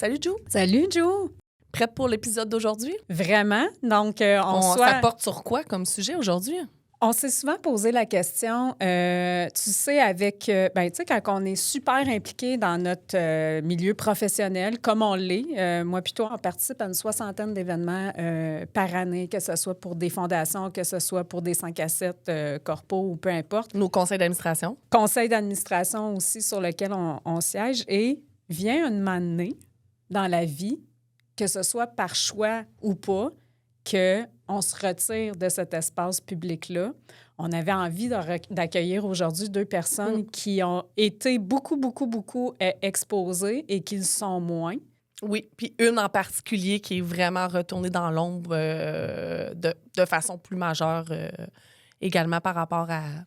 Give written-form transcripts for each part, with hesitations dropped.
Salut, Jo. Salut, Jo. Prête pour l'épisode d'aujourd'hui? Vraiment? Donc, Ça porte sur quoi comme sujet aujourd'hui? On s'est souvent posé la question, tu sais, avec, tu sais, quand on est super impliqué dans notre milieu professionnel, comme on l'est, moi puis toi, on participe à une 60aine d'événements par année, que ce soit pour des fondations, que ce soit pour des 5 à 7 corpos ou peu importe. Nos conseils d'administration. Conseil d'administration aussi sur lequel on siège. Et vient une moment donné dans la vie, que ce soit par choix ou pas, qu'on se retire de cet espace public-là. On avait envie d'accueillir aujourd'hui 2 personnes qui ont été beaucoup exposées et qui le sont moins. Oui, puis une en particulier qui est vraiment retournée dans l'ombre de façon plus majeure également par rapport à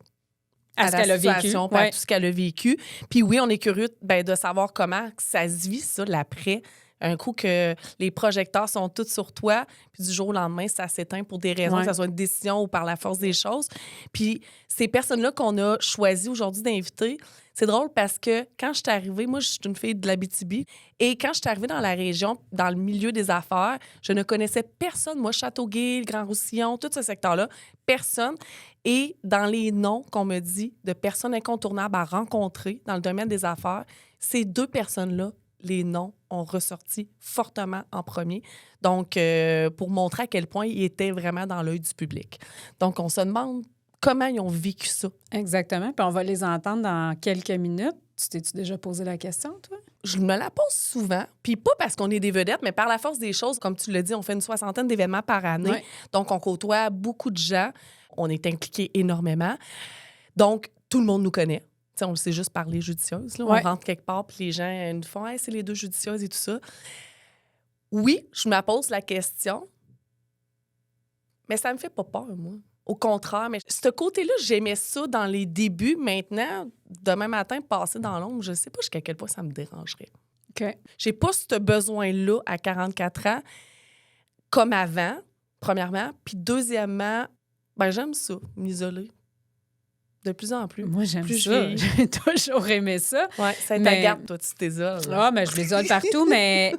ce qu'elle a vécu. À tout ce qu'elle a vécu. Puis oui, on est curieux de savoir comment ça se vit, ça, l'après. Un coup que les projecteurs sont tous sur toi, puis du jour au lendemain, ça s'éteint pour des raisons, que ce soit une décision ou par la force des choses. Puis ces personnes-là qu'on a choisi aujourd'hui d'inviter, c'est drôle parce que quand je suis arrivée, moi, je suis une fille de l'Abitibi, et quand je suis arrivée dans la région, dans le milieu des affaires, je ne connaissais personne. Moi, Châteauguay, le Grand-Roussillon, tout ce secteur-là, personne. Et dans les noms qu'on me dit de personnes incontournables à rencontrer dans le domaine des affaires, ces 2 personnes-là, les noms ont ressorti fortement en premier. Donc, pour montrer à quel point ils étaient vraiment dans l'œil du public. Donc, on se demande comment ils ont vécu ça. Exactement. Puis on va les entendre dans quelques minutes. Tu t'es-tu déjà posé la question, toi? Je me la pose souvent. Puis pas parce qu'on est des vedettes, mais par la force des choses, comme tu l'as dit, on fait une 60aine d'événements par année. Ouais. Donc, on côtoie beaucoup de gens. On est impliqués énormément. Donc, tout le monde nous connaît. T'sais, on le sait juste par les judicieuses. Là. Ouais. On rentre quelque part, puis les gens nous font « Hey, c'est les 2 judicieuses et tout ça. » Oui, je me pose la question, mais ça me fait pas peur, moi. Au contraire, mais ce côté-là, j'aimais ça dans les débuts. Maintenant, demain matin, passer dans l'ombre, je sais pas jusqu'à quel point ça me dérangerait. OK. J'ai pas ce besoin-là à 44 ans, comme avant, premièrement. Puis deuxièmement, j'aime ça, m'isoler. De plus en plus. Moi, j'aime plus ça. J'ai toujours aimé ça. Oui, ça Mais- t'agape, toi, tu t'isoles. Ah, mais je m'isole partout, mais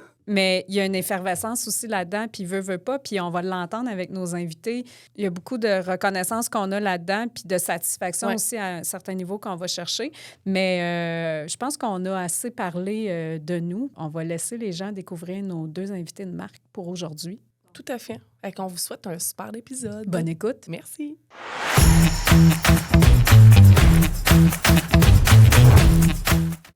il y a une effervescence aussi là-dedans, puis veut pas, puis on va l'entendre avec nos invités. Il y a beaucoup de reconnaissance qu'on a là-dedans, puis de satisfaction aussi à un certain niveau qu'on va chercher. Mais je pense qu'on a assez parlé de nous. On va laisser les gens découvrir nos 2 invités de marque pour aujourd'hui. Tout à fait. Et qu'on vous souhaite un super épisode. Bonne écoute. Merci.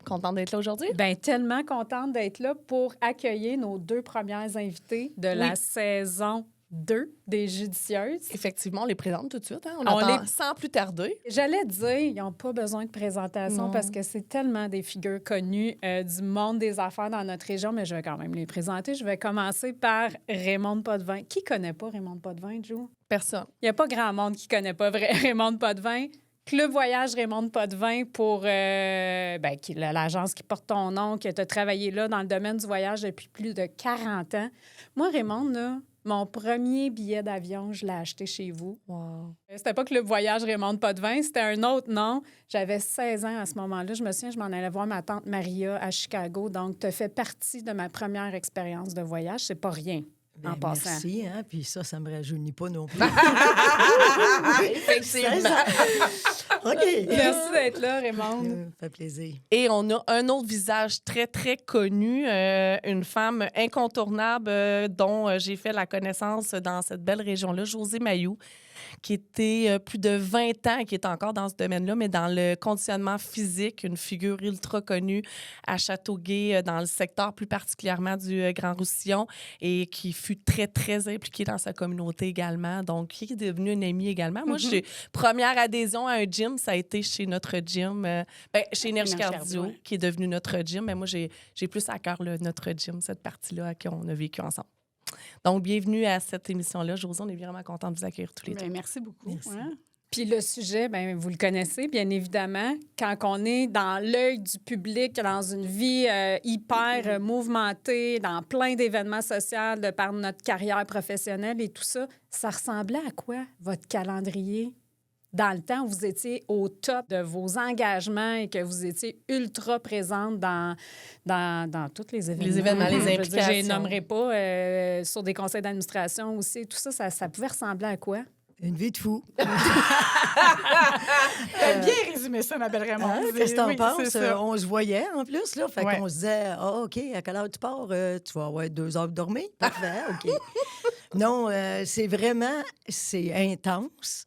Contente d'être là aujourd'hui? Bien, tellement contente d'être là pour accueillir nos 2 premières invités de la saison 2 des Judicieuses. Effectivement, on les présente tout de suite. Hein? On On attend les- sans plus tarder. J'allais dire, ils n'ont pas besoin de présentation Non. parce que c'est tellement des figures connues du monde des affaires dans notre région, mais je vais quand même les présenter. Je vais commencer par Raymonde Potvin. Qui connaît pas Raymonde Potvin, Jo? Personne. Il n'y a pas grand monde qui connaît pas Raymonde Potvin. Club Voyage Raymonde Potvin pour l'agence qui porte ton nom, que tu as travaillé là dans le domaine du voyage depuis plus de 40 ans. Moi, Raymonde, là, mon premier billet d'avion, je l'ai acheté chez vous. Wow. C'était pas Club Voyage Raymonde Potvin, c'était un autre nom. J'avais 16 ans à ce moment-là. Je me souviens, je m'en allais voir ma tante Maria à Chicago. Donc, tu as fait partie de ma première expérience de voyage. C'est pas rien. En passant. Merci, hein? Puis ça me rajeunit pas non plus. Effectivement. OK. Merci d'être là, Raymonde. Ça fait plaisir. Et on a un autre visage très, très connu, une femme incontournable dont j'ai fait la connaissance dans cette belle région-là, Josée Mailloux, qui était plus de 20 ans et qui est encore dans ce domaine-là, mais dans le conditionnement physique, une figure ultra connue à Châteauguay, dans le secteur plus particulièrement du Grand-Roussillon, et qui fut très, très impliquée dans sa communauté également, donc qui est devenue une amie également. Moi, première adhésion à un gym, ça a été chez notre gym, chez Énergie Cardio, ouais. qui est devenu notre gym, mais moi, j'ai plus à cœur notre gym, cette partie-là qu'on a vécu ensemble. Donc, bienvenue à cette émission-là. Josée, on est vraiment contents de vous accueillir tous les deux. Bien, merci beaucoup. Merci. Hein? Puis le sujet, bien, vous le connaissez, bien évidemment. Quand on est dans l'œil du public, dans une vie hyper mouvementée, dans plein d'événements sociaux de par notre carrière professionnelle et tout ça, ça ressemblait à quoi, votre calendrier dans le temps où vous étiez au top de vos engagements et que vous étiez ultra présente dans tous les événements. Les événements, les Je veux dire, implications. je les nommerai pas. Sur des conseils d'administration aussi. Tout ça, ça pouvait ressembler à quoi? Une vie de fou. T'as bien résumé ça, ma belle Raymond. Hein? Qu'est-ce que t'en Oui, penses? c'est ça. On se voyait en plus, là. Fait Ouais. qu'on se disait, ah, OK, à quelle heure tu pars? Tu vas avoir 2 heures de dormir? Parfait, OK. Non, c'est intense.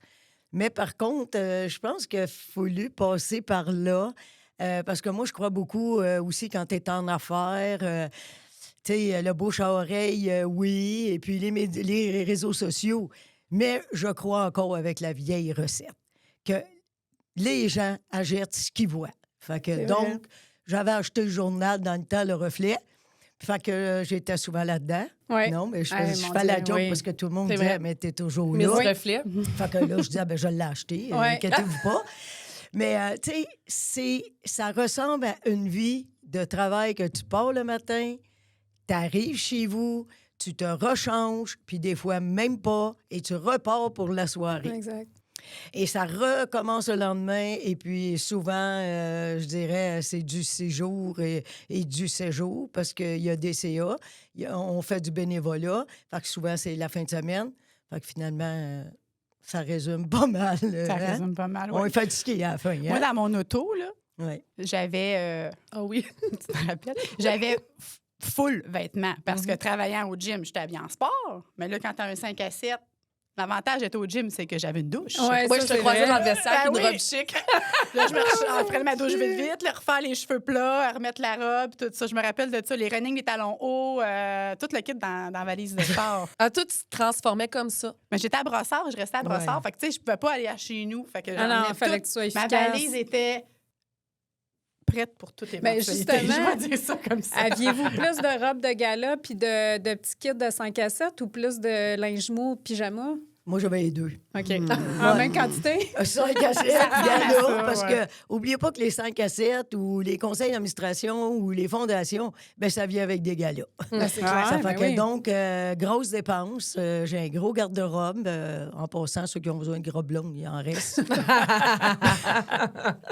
Mais par contre, je pense qu'il a fallu passer par là. Parce que moi, je crois beaucoup aussi quand tu es en affaires. Tu sais, le bouche à oreille, oui. Et puis les réseaux sociaux. Mais je crois encore avec la vieille recette que les gens achètent ce qu'ils voient. Fait que C'est donc, vrai. j'avais acheté le journal dans le temps, Le Reflet. Fait que j'étais souvent là-dedans. Ouais. Non, mais je Hey, fais mon la Dieu, joke oui. parce que tout le monde C'est disait, vrai. mais t'es toujours Miss là. Reflet. Fait que là, je disais, ben, je l'ai acheté, Ouais. inquiétez-vous pas. Mais, tu sais, ça ressemble à une vie de travail que tu pars le matin, tu arrives chez vous, tu te rechanges, puis des fois même pas, et tu repars pour la soirée. Exact. Et ça recommence le lendemain, et puis souvent, je dirais, c'est du séjour et du séjour, parce qu'il y a des CA, on fait du bénévolat, fait que souvent, c'est la fin de semaine. Fait que finalement, ça résume pas mal. Ça hein? résume pas mal. On Ouais. est fatigué à la fin. Moi, Hein? dans mon auto, là, Ouais. j'avais... Ah oui. tu te rappelles? J'avais full vêtements parce que travaillant au gym, j'étais habillée en sport. Mais là, quand t'as un 5 à 7, l'avantage d'être au gym, c'est que j'avais une douche. Ouais, Moi, ça, je te c'est croisais vrai. dans le vestiaire Ben avec une oui. robe chic. Là, je me prenais ma douche vite, là, refaire les cheveux plats, remettre la robe, tout ça. Je me rappelle de ça, les running, les talons hauts, tout le kit dans la valise de sport. Ah, tout se transformait comme ça. Mais j'étais à Brossard, je restais à Brossard. Ouais. Fait que, tu sais, je pouvais pas aller à chez nous. Fait que Ah non, j'emmenais il fallait tout. que tu sois Ma efficace. valise était prête pour toute Ben, éventualité. justement, Je vais dire ça comme ça. Aviez-vous plus de robes de gala puis de petits kits de 5 à 7 ou plus de linge mou, pyjama? Moi, j'avais les deux. OK. En même quantité? 5 à 7, ça, parce ouais. que oubliez pas que les 5 à 7 ou les conseils d'administration ou les fondations, ben ça vient avec des galas. C'est clair, Ça ben fait que donc, grosse dépense. J'ai un gros garde-robe. En passant, ceux qui ont besoin de robes longues, il en reste.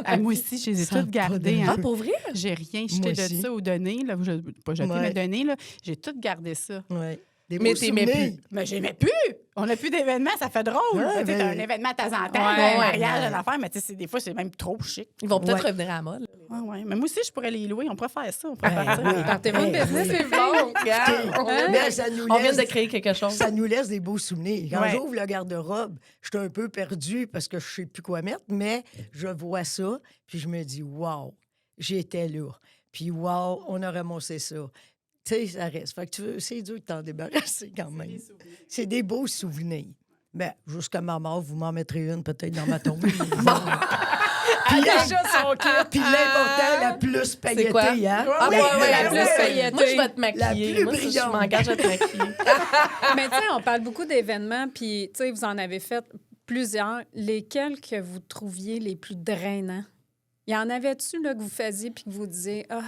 Ah, moi aussi, je les ai Ça a toutes pas gardées. de- Hein. Ah, pour vrai? J'ai rien Moi jeté de aussi. ça ou donné. Là, pas jeté, Ouais. mais donné. Là. J'ai tout gardé ça. Ouais. Des Mais beaux t'aimais souvenirs. Mais j'aimais plus. On n'a plus d'événements, ça fait drôle. Ouais, Tu sais, ben- t'as un événement de temps en temps, Ouais, un ouais, mariage, ouais. une affaire, mais tu sais, des fois, c'est même trop chic. Ils vont peut-être Ouais. revenir à la mode. Ouais, ouais. Mais moi aussi, je pourrais les louer. On pourrait faire ça. On pourrait Ben partir. oui. Partez-vous de Ben business, oui. c'est bon. Regarde. Mais ça nous On vient laisse- de créer quelque chose. Ça nous laisse des beaux souvenirs. Quand Ouais. j'ouvre le garde-robe, je suis un peu perdue parce que je sais plus quoi mettre, mais je vois ça, puis je me dis, wow, j'étais là. Puis wow, on a ramassé ça. Tu sais, ça reste. Fait que c'est dur de t'en débarrasser quand même. C'est des beaux souvenirs. Ben, jusqu'à ma mort, vous m'en mettrez une peut-être dans ma tombe. Puis Déjà son kit. puis l'important, la plus C'est quoi? pailletée, hein? Ah, ouais, ouais, la la plus plus pailletée. Moi, je vais te maquiller. plus Moi, ça, je brillante. m'engage à te maquiller. Mais tu sais, on parle beaucoup d'événements, puis tu sais, vous en avez fait plusieurs. Lesquels que vous trouviez les plus drainants? Il y en avait-tu là, que vous faisiez puis que vous disiez, ah,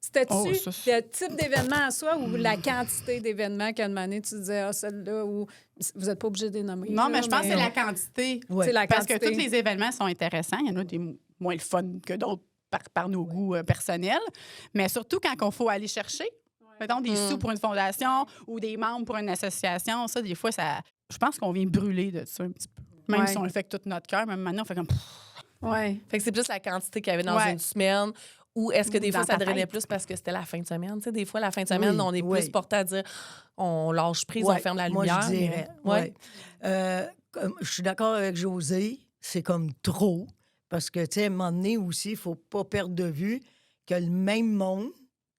c'était-tu Oh, ça, c'est- le type d'événement en soi ou la quantité d'événements qu'à un moment donné, tu disais, ah, celle-là, ou vous n'êtes pas obligé de les nommer. Non, là, mais je pense que c'est la quantité. Ouais. C'est la Parce que quantité. tous les événements sont intéressants. Il y en a des moins le fun que d'autres par nos goûts personnels. Mais surtout quand il faut aller chercher, mettons, des sous pour une fondation ou des membres pour une association, ça, des fois, ça, je pense qu'on vient brûler de ça un petit peu. Même Ouais. si on le fait avec tout notre cœur, même maintenant, on fait comme... Ouais. Fait que c'est plus la quantité qu'il y avait dans Ouais. une semaine. Ou est-ce que des Ou fois, dans ça ta drainait tête. plus parce que c'était la fin de semaine? Tu sais, des fois, la fin de semaine, Oui, on est oui. plus porté à dire on lâche prise, Ouais, on ferme la moi, lumière. je dirais. mais- Ouais. Je suis d'accord avec José, c'est comme trop. Parce que, tu sais, à un moment donné aussi, il ne faut pas perdre de vue que le même monde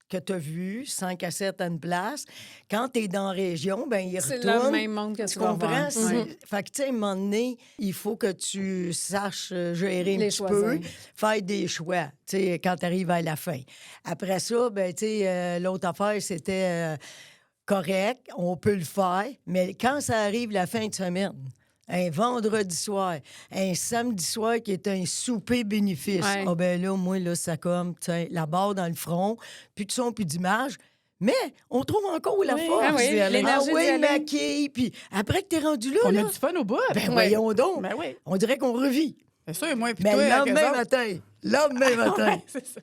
que tu as vu, 5 à 7 à une place, quand tu es dans la région, ben il C'est retourne. le même monde que Tu tu vas comprends? voir. C'est- Ouais. Fait que, tu sais, à un moment donné, il faut que tu saches gérer un Les petit peu, choisir. faire des choix, tu sais, quand tu arrives à la fin. Après ça, ben tu sais, l'autre affaire, c'était correct, on peut le faire, mais quand ça arrive la fin de semaine, un vendredi soir, un samedi soir qui est un souper bénéfice, Ouais. ah ben là, moi, là, ça comme, tu sais, la barre dans le front, plus de son, plus d'image, Mais on trouve encore la Oui. force. Ah oui, l'énergie d'y oui, aller. maquille. Puis après que t'es rendu là, On là, a du fun au bout. ben voyons donc. Ben oui. On dirait qu'on revit. C'est sûr, moi, puis Mais toi, le avec eux lendemain autres. matin, lendemain matin, Ouais, c'est ça.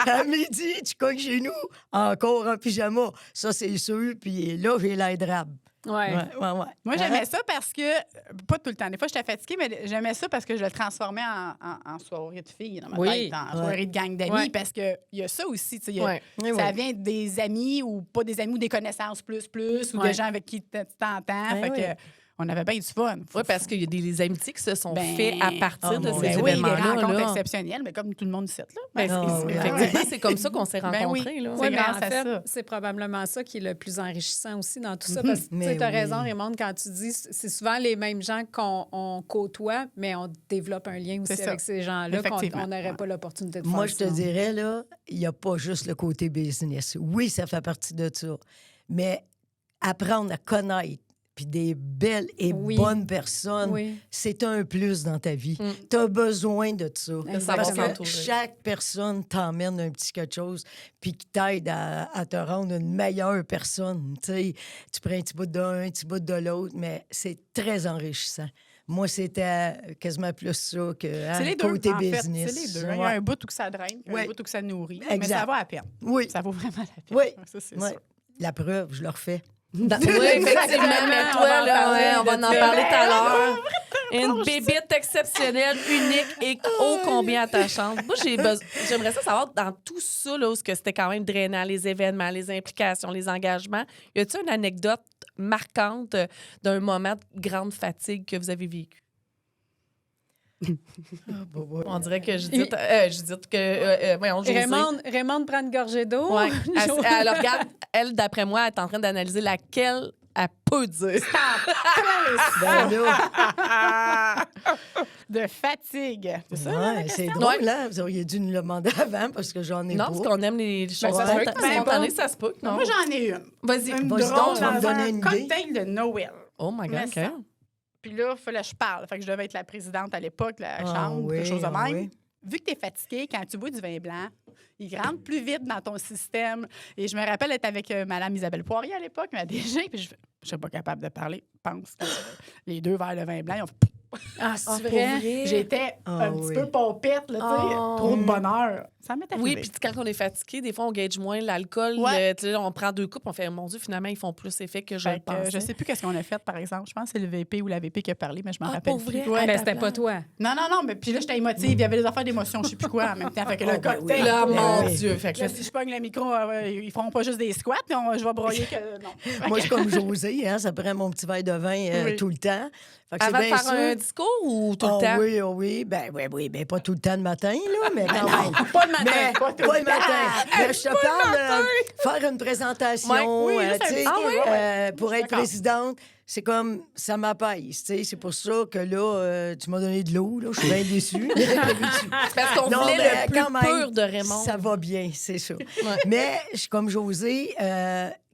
à midi, tu cognes chez nous, encore en pyjama. Ça, c'est sûr. Puis là, j'ai l'air drabe. Ouais. Moi, j'aimais ça parce que, pas tout le temps, des fois, j'étais fatiguée, mais j'aimais ça parce que je le transformais en soirée de filles dans ma Oui. tête, en soirée de gang d'amis, Ouais. parce qu'il y a ça aussi, tu sais, il y a- Ouais. Oui, ça oui. vient des amis ou pas des amis ou des connaissances plus, ou Ouais. des gens avec qui tu t'entends. Ben Fait oui. que on avait bien du fun. Oui, parce qu'il y a des amitiés qui se sont Ben, faites à partir oh de mon ces Dieu. Oui, des événements-là. rencontres là. exceptionnelles, mais comme tout le monde ici, là. Ben, Ah, oui. effectivement, c'est comme ça qu'on s'est Ben oui. rencontrés. là. C'est Oui, mais grâce en à fait, ça. c'est probablement ça qui est le plus enrichissant aussi dans tout ça. Parce que Mais tu as oui. raison, Raymond, quand tu dis c'est souvent les mêmes gens qu'on côtoie, mais on développe un lien aussi C'est ça. avec ces gens-là qu'on Effectivement. n'aurait pas l'opportunité de Moi, faire je te sinon. dirais, là, il n'y a pas juste le côté business. Oui, ça fait partie de ça. Mais apprendre à connaître puis des belles et Oui. bonnes personnes, Oui. c'est un plus dans ta vie. Tu as besoin de ça. Exactement. Parce que s'entourer. chaque personne t'emmène un petit quelque chose puis qui t'aide à te rendre une meilleure personne. Tu sais, tu prends un petit bout d'un, un petit bout de l'autre, mais c'est très enrichissant. Moi, c'était quasiment plus ça que C'est les deux, côté en fait. business. C'est les deux. Il y a Ouais. un bout où ça draine, un Ouais. bout où ça nourrit, Exact. mais ça vaut à peine. Oui, Ça vaut vraiment la peine. Oui. Ça, c'est ouais. sûr. La preuve, je le refais. Oui, effectivement, mais toi, là, on va en parler tout à l'heure. Une bébite exceptionnelle, unique et ô combien attachante. Moi, j'aimerais ça savoir, dans tout ça, là, où c'était quand même drainant, les événements, les implications, les engagements, y a-t-il une anecdote marquante d'un moment de grande fatigue que vous avez vécu? On dirait que Judith voyons, Josée. Raymond prend une gorgée d'eau. Ouais. Elle regarde, elle, d'après moi, elle est en train d'analyser laquelle elle peut dire. Ben là, De fatigue. C'est ça? ouais, c'est drôle, hein? Vous auriez dû nous le demander avant parce que j'en ai Non, pas. parce qu'on aime les choses ça se peut que spontanées, ça se peut. Non. Moi, j'en ai une. Vas-y. Une Vas-y drôle donc, tu vas me dans donner un une idée. cocktail de Noël. Oh my God, Mais OK. ça. Puis là, il fallait que je parle. Fait que je devais être la présidente à l'époque, la Ah chambre, oui, quelque chose de ah même. oui. Vu que tu es fatigué, quand tu bois du vin blanc, il rentre plus vite dans ton système. Et je me rappelle être avec Mme Isabelle Poirier à l'époque, ma DG, puis je ne suis pas capable de parler. Je pense que les 2 verres de vin blanc, ils ont fait... Ah, c'est Ah, vrai? pour vrai? J'étais Ah un petit oui. peu pompette, là, tu sais. Oh. Trop de bonheur. Ça m'est arrivé. Oui, puis quand on est fatigué, des fois, on gage moins l'alcool. Ouais. Tu sais, on prend 2 coupes, on fait, mon Dieu, finalement, ils font plus effet que je le Fait que, pensais. je sais plus qu'est-ce qu'on a fait, par exemple. Je pense que c'est le VP ou la VP qui a parlé, mais je m'en Ah, rappelle pour plus. vrai? Ouais. Ah, Ben, ta c'était pas place. toi. Non, mais puis là, j'étais émotive. Il y avait des affaires d'émotion, je sais plus quoi en même temps. Fait que le Oh, ben cocktail... oui. Là, Ben mon oui. Dieu. Fait que Là, là, si je pogne le micro, ils feront pas juste des squats, puis je vais broyer que... Non. Moi, je suis comme Josée, hein, ça prend mon petit verre de vin Oui. tout le temps. Fait que c'est avant de bien faire sûr. un discours ou tout Ah le temps? oui, ah oui. Ben, pas tout le temps le matin, là, mais quand même. Pas le matin. Mais, pas tout pas le le matin. Mais je te parle faire une présentation, Ouais, oui, là, tu sais, ça me dit, pour être D'accord. présidente. C'est comme, ça m'apaise, tu sais. C'est pour ça que là, tu m'as donné de l'eau, là. Je suis bien déçue. Parce qu'on Non, voulait mais le plus quand même, pur de Raymond. Ça va bien, c'est ça. Mais je suis comme Josée,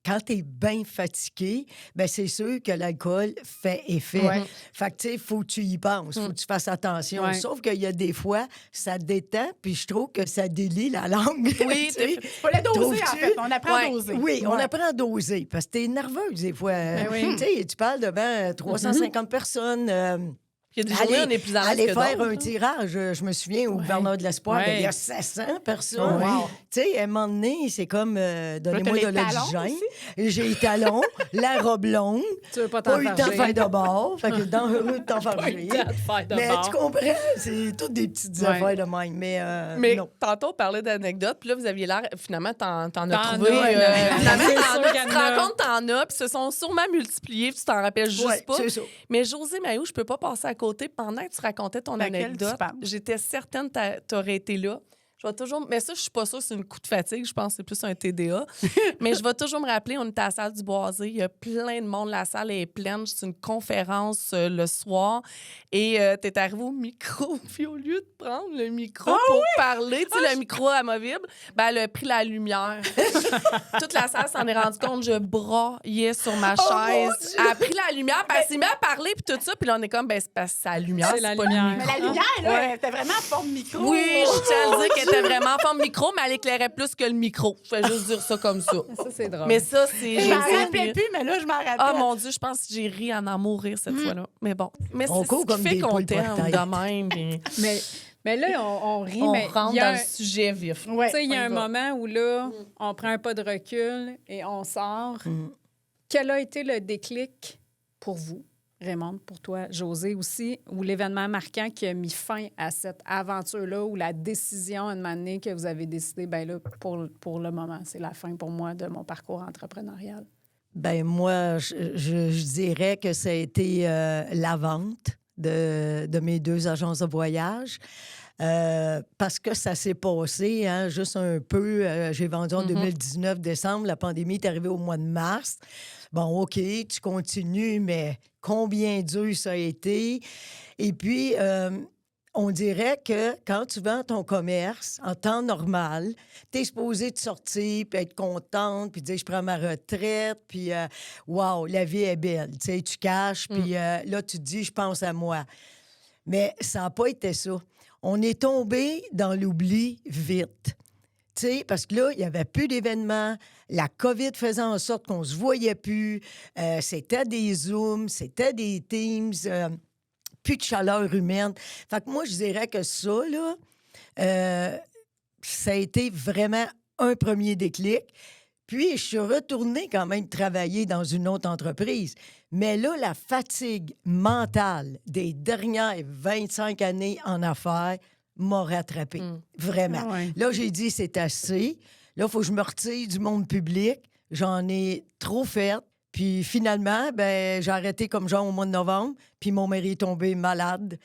quand tu es bien fatigué, ben c'est sûr que l'alcool fait effet. Ouais. Fait que, tu sais, il faut que tu y penses, il faut que tu fasses attention. Ouais. Sauf qu'il y a des fois, ça détend, puis je trouve que ça délie la langue. Oui, tu sais. Faut la doser, en Trouves-tu? fait. On apprend Ouais. à doser. Oui, on Ouais. apprend à doser, parce que t'es nerveuse des fois. oui. Tu sais, tu parles devant 350 personnes. Il y a des journées où on est plus à l'aise aller que faire d'autres. un tirage, je me souviens, au gouverneur de l'Espoir, Ouais. ben, il y a 700 personnes. Oh, wow. Tu sais, à un moment donné, c'est comme, donnez-moi t'as de les talons l'oxygène. J'ai les talons, la robe longue, Tu veux pas pas eu le temps de t'enfarger. faire de bord, fait que dangereux de t'enfarger. Pas eu le temps de faire de Mais bord. tu comprends, c'est toutes des petites Ouais. affaires de même. Mais non. tantôt, on parlait d'anecdotes, puis là, vous aviez l'air, finalement, t'en as T'en trouvé. as, Finalement, c'est t'en sûr as, qu'il y tu te en a. rends compte, t'en as, puis se sont sûrement multipliés, puis tu t'en rappelles juste Ouais, pas. c'est ça. Mais Josée Mailloux, je peux pas passer à côté. Pendant que tu racontais ton Laquelle anecdote, tu penses? j'étais certaine que t'aurais été là. Je vais toujours... Mais ça, je suis pas sûre, c'est une coup de fatigue. Je pense que c'est plus un TDA. Mais je vais toujours me rappeler, on était à la salle du Boisé. Il y a plein de monde. La salle est pleine. C'est une conférence le soir. Et t'es arrivé au micro. Puis au lieu de prendre le micro pour parler, tu sais, le micro amovible, ben, elle a pris la lumière. Toute la salle s'en est rendu compte. Je braillais sur ma chaise. Elle a pris la lumière. Puis elle s'est mise à parler. Puis tout ça. Puis là, on est comme, ben, c'est parce que c'est la lumière. C'est la pas le lumière. micro. Mais la lumière, là, elle était vraiment en forme micro. Oui, je tiens à le dire qu'elle était vraiment en forme micro, mais elle éclairait plus que le micro. Je vais juste dire ça comme ça. Ça, c'est drôle. Mais ça, c'est... Je m'en rappelle plus, mais là, je m'en rappelle. Ah, mon Dieu, je pense que j'ai ri à en mourir cette fois-là. Mais bon. Mais On c'est court ce qui comme fait des qu'on poules t'aime par tête. de même. puis Mais là, on rit, on mais rentre il y a dans le sujet vif. Ouais, tu sais, il y a on y un va. moment où là, on prend un pas de recul et on sort. Mm. Quel a été le déclic pour vous, Raymond, pour toi, Josée aussi, ou l'événement marquant qui a mis fin à cette aventure-là ou la décision, une année que vous avez décidé, ben là, pour le moment, c'est la fin pour moi de mon parcours entrepreneurial? Ben moi, je dirais que ça a été la vente de mes 2 agences de voyage. Parce que ça s'est passé, hein, juste un peu. J'ai vendu en 2019, décembre. La pandémie est arrivée au mois de mars. Bon, OK, tu continues, mais combien dur ça a été? Et puis, on dirait que quand tu vends ton commerce en temps normal, tu es supposé te sortir, puis être contente, puis dire je prends ma retraite, puis wow, la vie est belle. Tu sais, tu caches, puis là, tu te dis je pense à moi. Mais ça n'a pas été ça. On est tombé dans l'oubli vite. Tu sais, parce que là, il n'y avait plus d'événements. La COVID faisait en sorte qu'on ne se voyait plus. C'était des Zooms, c'était des Teams. Plus de chaleur humaine. Fait que moi, je dirais que ça, là, ça a été vraiment un premier déclic. Puis, je suis retournée quand même travailler dans une autre entreprise. Mais là, la fatigue mentale des dernières 25 années en affaires m'a rattrapée. Vraiment. Ah ouais. Là, j'ai dit, c'est assez. Là, il faut que je me retire du monde public. J'en ai trop fait. Puis finalement, ben, j'ai arrêté comme genre au mois de novembre. Puis mon mari est tombé malade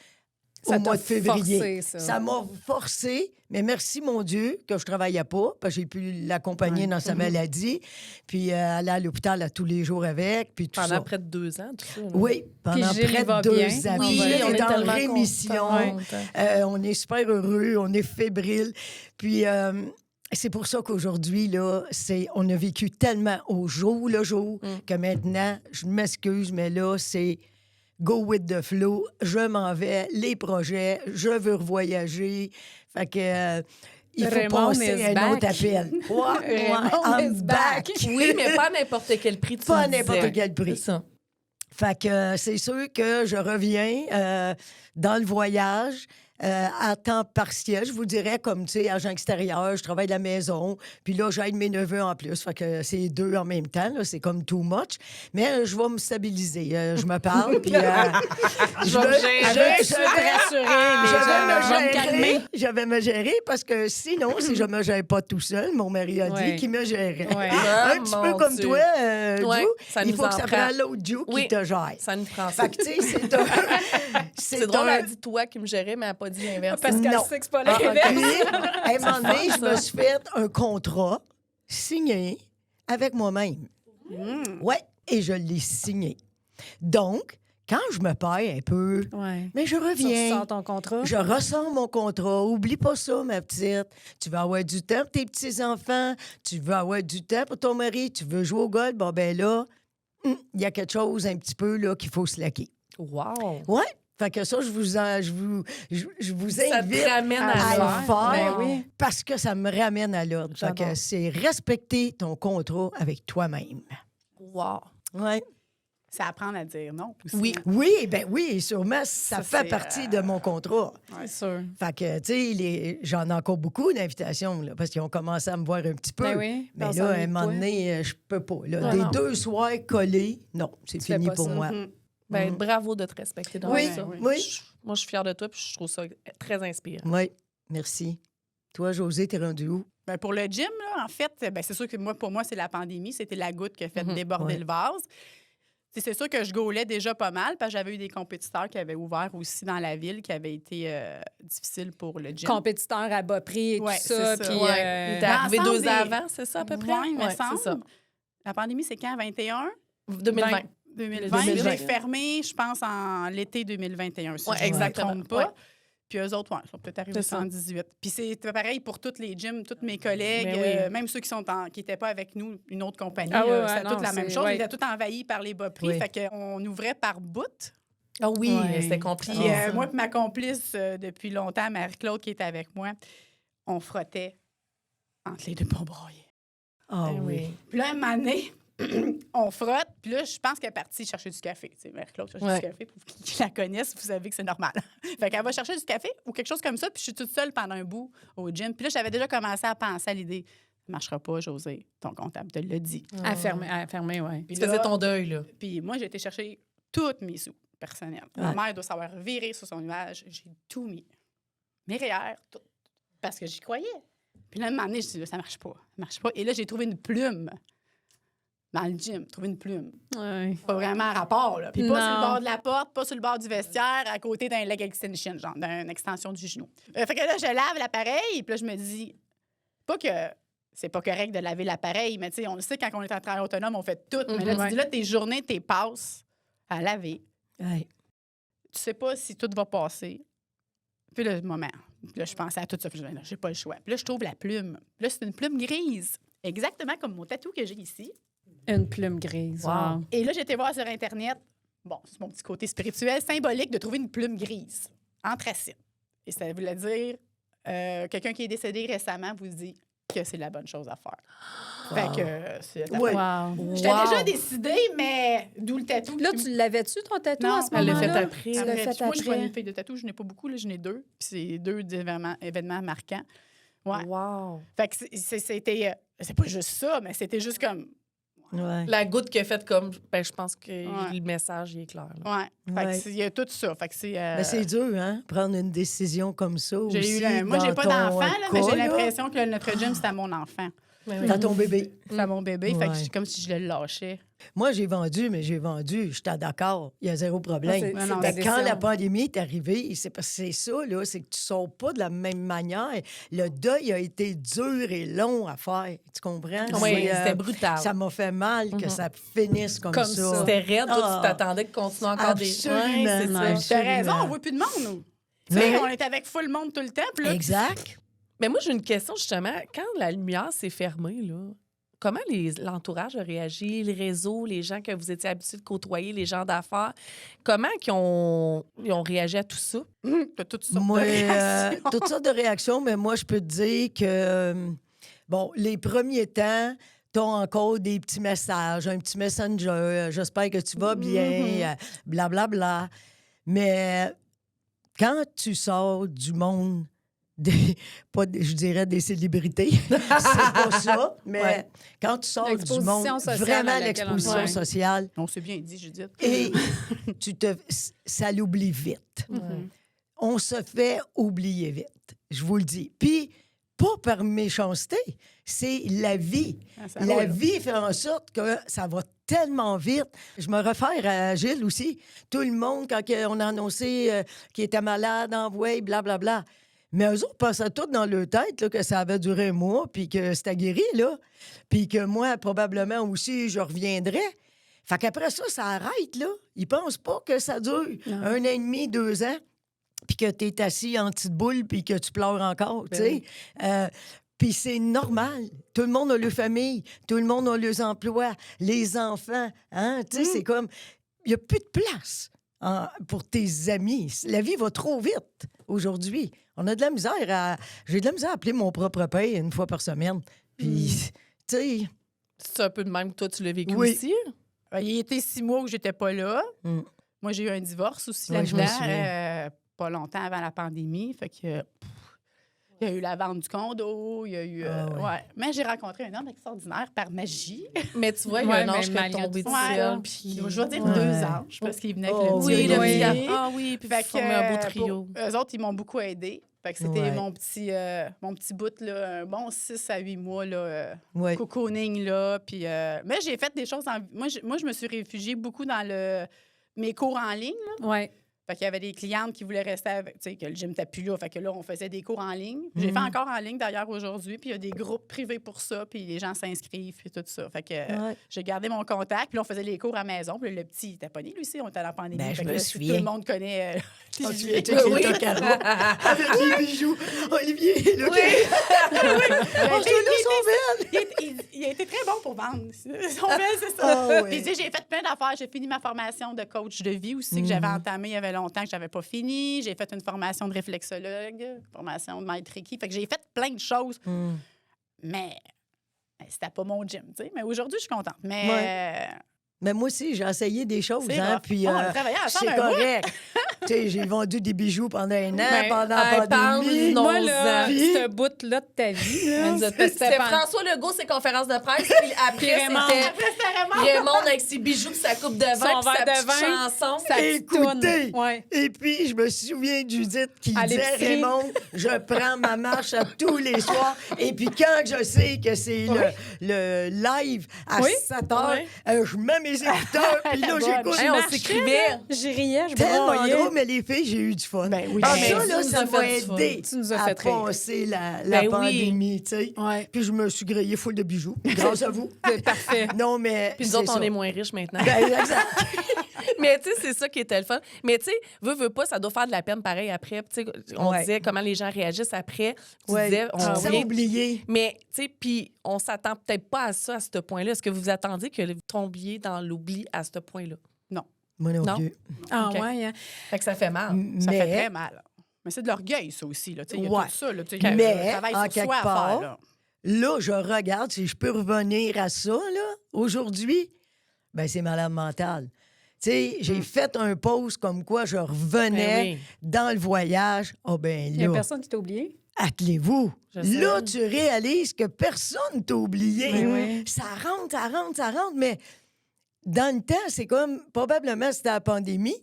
Ça au mois t'a de février. forcé, ça. M'a forcé, mais merci mon Dieu que je travaillais pas, parce que j'ai pu l'accompagner dans sa maladie, puis aller à l'hôpital à tous les jours avec, puis tout Pendant ça. près de 2 ans, tout ça. là. Oui, pendant Gilles, près il va de 2 bien. ans. Oui, Puis Gilles on est est en tellement rémission. contents. On est super heureux, on est fébrile. Puis c'est pour ça qu'aujourd'hui, là, on a vécu tellement au jour le jour que maintenant, je m'excuse, mais là, c'est go with the flow. Je m'en vais, les projets, je veux revoyager. Fait que il faut Raymond passer is à un back. autre appel. Raymond I'm is back. back. Oui, mais pas à n'importe quel prix. Tu Pas à me n'importe disais. quel prix. C'est ça. Fait que c'est sûr que je reviens dans le voyage à temps partiel. Je vous dirais, comme, tu sais, agent extérieur, je travaille de la maison. Puis là, j'aide mes neveux en plus. Fait que c'est 2 en même temps. Là, c'est comme too much. Mais je vais me stabiliser. Je me parle. Puis je vais me gérer. Je veux te rassurer, les gens. Je vais me calmer. Je vais me gérer parce que sinon, si je me gère pas tout seul, mon mari a dit Ouais. qu'il me gérait. Ouais. Ah, Un petit mon peu comme Dieu. toi, Ouais, Ju, ça il nous faut en que ça prend. prenne l'autre Ju qui Oui. te gère. Ça nous prend ça. Fait que, tu sais, c'est un... C'est drôle, elle a dit toi qui me gérais, mais elle n'a pas dit l'inverse. Parce qu'elle Non. sait que c'est pas Ah, l'inverse. Puis, à un moment donné, je ça. me suis fait un contrat signé avec moi-même. Oui, et je l'ai signé. Donc, quand je me perds un peu, Ouais. mais je Tu reviens. ressors ton contrat. Je ressens mon contrat. Oublie pas ça, ma petite. Tu vas avoir du temps pour tes petits-enfants. Tu veux avoir du temps pour ton mari. Tu veux jouer au golf. Bon, ben là, il y a quelque chose un petit peu là qu'il faut se laquer. Wow. Ouais. Fait que ça, je vous Ça invite te ramène à à le le faire Ben oui. parce que ça me ramène à l'ordre. Fait que J'adore. c'est respecter ton contrat avec toi-même. Wow. Ouais. C'est apprendre à dire non aussi. Oui. hein. Oui, sûrement, ça Ça, fait c'est, partie de mon contrat. C'est sûr. Fait que, tu sais, j'en ai encore beaucoup d'invitations, là, parce qu'ils ont commencé à me voir un petit peu. Ben oui, Mais on là, à un s'ennuie moment pas. donné, je peux pas. Là. Ouais, Des non. 2 soirs collés, non, c'est Tu fais fini pas pour ça. moi. Mhm. Ben, bravo de te respecter dans Oui, ça. oui. Moi, je suis fière de toi, puis je trouve ça très inspirant. Oui, merci. Toi, José, t'es rendu où? Ben, pour le gym, là, en fait, ben, c'est sûr que pour moi, c'est la pandémie. C'était la goutte qui a fait déborder Ouais. le vase. C'est sûr que je gaulais déjà pas mal, parce que j'avais eu des compétiteurs qui avaient ouvert aussi dans la ville, qui avaient été difficiles pour le gym. Compétiteur à bas prix et Ouais, tout ça. c'est ça. Puis, Ouais. Il était arrivé L'ensemble 2 des- ans avant, c'est ça, à peu près? Ouais, il me Ouais, semble. c'est ça. La pandémie, c'est quand? 21? 2020. 2020. 2020. J'ai fermé, je pense, en l'été 2021, si Ouais, je ne me exactement. trompe pas. Ouais. Puis eux autres, ouais, ils sont peut-être arrivés C'est en ça. 18. Puis c'est pareil pour tous les gyms, tous mes collègues, Mais oui. même ceux qui n'étaient pas avec nous, une autre compagnie, Ah ouais, ouais, c'était non, toute la même c'est- chose. ouais. Ils étaient tous envahis par les bas prix. Oui. Fait qu'on ouvrait par bout. Ah oui, Ouais. c'était compliqué. Puis ça. moi et ma complice depuis longtemps, Marie-Claude, qui est avec moi, on frottait entre les deux pour broyer. Ah Ben oui. Puis là, un moment donné, on frotte. Puis là, je pense qu'elle est partie chercher du café. Tu sais, Marie-Claude chercher du café. Pour qui la connaissent, vous savez que c'est normal. Fait qu'elle va chercher du café ou quelque chose comme ça. Puis je suis toute seule pendant un bout au gym. Puis là, j'avais déjà commencé à penser à l'idée. Ça ne marchera pas, Josée. Ton comptable te l'a dit. À fermer, oui. Puis Tu faisais là, ton deuil, là. Puis moi, j'ai été chercher toutes mes sous personnels. Ma mère doit savoir virer sur son nuage. J'ai tout mis. Mes REER, tout. Parce que j'y croyais. Puis là, un moment donné, je dis, ça marche pas. Ça marche pas. Et là, j'ai trouvé une plume dans le gym. Trouvé une plume. Ouais. Pas vraiment un rapport, là. Puis pas sur le Non. bord de la porte, pas sur le bord du vestiaire, à côté d'un leg extension, genre d'une extension du genou. Fait que là, je lave l'appareil, puis là, je me dis, pas que c'est pas correct de laver l'appareil, mais tu sais, on le sait, quand on est en travail autonome, on fait tout. Mais là, tu dis, là, tes journées, tes passes à laver. Ouais. Tu sais pas si tout va passer. Puis là, moment. Puis là, je pensais à tout ça. Puis je dis, j'ai pas le choix. Puis là, je trouve la plume. Puis là, c'est une plume grise. Exactement comme mon tatou que j'ai ici. Une plume grise. Wow. Wow. Et là, j'ai été voir sur Internet. Bon, c'est mon petit côté spirituel, symbolique de trouver une plume grise, anthracite. Et ça voulait dire, quelqu'un qui est décédé récemment vous dit que c'est la bonne chose à faire. Fait que c'est Ouais. Wow. J'étais déjà décidée, mais d'où le tatou. Là, tu l'avais-tu, ton tatou, Non, à ce elle l'a moment-là? fait après. Tu l'as fait Moi, je suis pas après. une fille de tatou, je n'ai pas beaucoup, là, je n'ai 2. Puis c'est 2 événements marquants. Ouais. Wow. Fait que c'était... c'est pas juste ça, mais c'était juste comme... Ouais. La goutte qui a fait comme. Ben, je pense que Ouais. le message il est clair. Là. Ouais. Fait que Ouais. il y a tout ça. Fait que c'est... Mais c'est dur, hein, prendre une décision comme ça J'ai aussi. eu moi, j'ai dans pas ton d'enfant, là, mais cas, j'ai là. l'impression que notre gym, c'était à mon enfant. Dans ton bébé. C'est à mon bébé. Fait que Ouais. c'est comme si je le lâchais. Moi, j'ai vendu, mais j'ai vendu. J'étais d'accord. Il y a zéro problème. C'est- c'est ta Mais décision. quand la pandémie est arrivée, c'est parce que c'est ça, là, c'est que tu sors pas de la même manière. Le deuil a été dur et long à faire. Tu comprends? Oui, C'est, c'était brutal. Ça m'a fait mal que ça finisse comme Comme ça. ça. C'était raide, toi, Ah. tu t'attendais de continuer encore Absolument. des. Ouais, c'est ça. Ouais. T'as raison, Absolument. on voit plus de monde, nous. Tu sais, Ouais. on est avec full monde tout le temps. Puis là, Exact. Mais moi, j'ai une question, justement. Quand la lumière s'est fermée, là, comment l'entourage a réagi, le réseau, les gens que vous étiez habitués de côtoyer, les gens d'affaires, comment ils ont réagi à tout ça? t'as toutes sortes Moi, de réactions. toutes sortes de réactions, mais moi, je peux te dire que, bon, les premiers temps, t'as encore des petits messages, un petit messenger, j'espère que tu vas bien, blablabla. Mais quand tu sors du monde, je dirais des célébrités, c'est pas ça, mais Ouais. quand tu sors du L'exposition monde, sociale vraiment à laquelle on l'exposition est. sociale, On s'est bien dit, Judith. et ça l'oublie vite. On se fait oublier vite, je vous le dis. Puis, pas par méchanceté, c'est la vie. Ça La roule. vie fait en sorte que ça va tellement vite. Je me réfère à Gilles aussi. Tout le monde, quand on a annoncé qu'il était malade, envoyé, blablabla. Mais eux autres pensaient tout dans leur tête là, que ça avait duré un mois, puis que c'était guéri, là. Puis que moi, probablement aussi, je reviendrais. Fait qu'après ça, ça arrête, là. Ils pensent pas que ça dure 1 an et demi, 2 ans, puis que tu es assis en petite boule, puis que tu pleures encore, tu sais. Puis c'est normal. Tout le monde a leur famille, tout le monde a leurs emplois, les enfants, hein? Tu sais, c'est comme... Il n'y a plus de place pour tes amis. La vie va trop vite aujourd'hui. On a de la misère à... J'ai de la misère à appeler mon propre père 1 fois par semaine. Puis, tu sais... C'est un peu de même que toi, tu l'as vécu Oui. aussi? Il y était 6 mois où j'étais pas là. Mm. Moi, j'ai eu un divorce aussi Oui, je me là-dedans, souviens. pas longtemps avant la pandémie. Fait que... il y a eu la vente du condo, il y a eu... ouais. Mais j'ai rencontré un homme extraordinaire par magie. Mais tu vois, il y a Ouais, un ange mais qui est malgré tombé tout du ça. ciel. Puis... Je vais dire Ouais. 2 anges, parce qu'il venait avec Oh, le Oui, petit le Oui. petit. bébé. Ah oui, puis Fait vous formez un beau trio. eux autres, ils m'ont beaucoup aidé. Fait que c'était Ouais. mon petit bout, là, un bon 6 à 8 mois, là, Ouais. cocooning, là. Puis, mais j'ai fait des choses... Moi, je me suis réfugiée beaucoup dans mes cours en ligne, là. Oui. Fait qu'il y avait des clientes qui voulaient rester avec... Tu sais, que le gym n'était plus là. Fait que là, on faisait des cours en ligne. J'ai fait encore en ligne, d'ailleurs, aujourd'hui. Puis il y a des groupes privés pour ça. Puis les gens s'inscrivent, puis tout ça. Fait que Ouais. j'ai gardé mon contact. Puis là, on faisait les cours à la maison. Puis le petit, il était pas né, lui aussi. On était à la pandémie. Ben, je Fait que me là, souviens. Tout le monde connaît Olivier, Oui. avec les bijoux. Olivier, là, Oh, sont belles. il a été très bon pour vendre. Ils sont belles, c'est ça. Ah, ouais. Puis tu sais, j'ai fait plein d'affaires. J'ai fini ma formation de coach de vie aussi que j'avais entamée il y avait longtemps que je n'avais pas fini. J'ai fait une formation de réflexologue, formation de maître Reiki. Fait que j'ai fait plein de choses. Mais c'était pas mon gym, tu sais. Mais aujourd'hui, je suis contente. Mais moi aussi, j'ai essayé des choses, C'est hein, rough. puis On a travaillé ensemble c'est un bout. correct. Tu sais, j'ai vendu des bijoux pendant un an, Ben, pendant la pandémie. parle-nous. Moi, là, Puis- ce bout-là de ta vie, là, C'était François Legault, ses conférences de presse, puis après, Raymond. c'était Raymond avec ses bijoux, puis sa coupe de vin, Son puis sa verre de petite vin. chanson. sa petite Écoutez, toune. Ouais. et puis je me souviens de Judith qui À disait, l'épicerie. Raymond, je prends ma marche à tous les soirs. Et puis quand je sais que c'est le live à Oui. 7 heures, Oui. je mets mes écouteurs, puis là, La bonne. j'écoute. Hey, on marchais, s'écrivait. Je riais, je Tellement broyais. drôle, mais les filles, j'ai eu du fun. Ben oui. Ah, Ben, ça, tu là, nous ça as m'a fait du fun. aidé Tu nous as à fait rire. passer la Ben oui. pandémie, tu sais. Ouais. Puis je me suis grillé full de bijoux, grâce à vous. C'est parfait. Non, mais Puis nous c'est autres, on ça. est moins riches maintenant. Ben, exact. Mais tu sais, c'est ça qui était le fun. Mais tu sais, veux pas, ça doit faire de la peine pareil après. Tu sais, on Ouais. disait comment les gens réagissent après. Tu Ouais. disais, on Sans vient- oublier. Mais tu sais, puis on s'attend peut-être pas à ça à ce point-là. Est-ce que vous vous attendiez que vous tombiez dans l'oubli à ce point-là? Moi non Non. plus. Ah OK. ouais, hein. Fait que ça fait mal. Ça fait Mais, très mal. Mais c'est de l'orgueil, ça aussi. Là. Tu sais, il y a Ouais. tout ça. Là. Tu sais, Mais, le travail en sur quelque soi à part, faire. Là. là, je regarde si je peux revenir à ça, là, aujourd'hui. Ben, c'est malade mental. Tu sais, j'ai fait un post comme quoi je revenais Ben oui. dans le voyage. Ah, ben Il y a là, personne qui t'a oublié? attelez-vous. Je sais. Là, tu réalises que personne t'a oublié. Ben oui. Ça rentre, mais dans le temps, c'est comme, probablement, c'était la pandémie,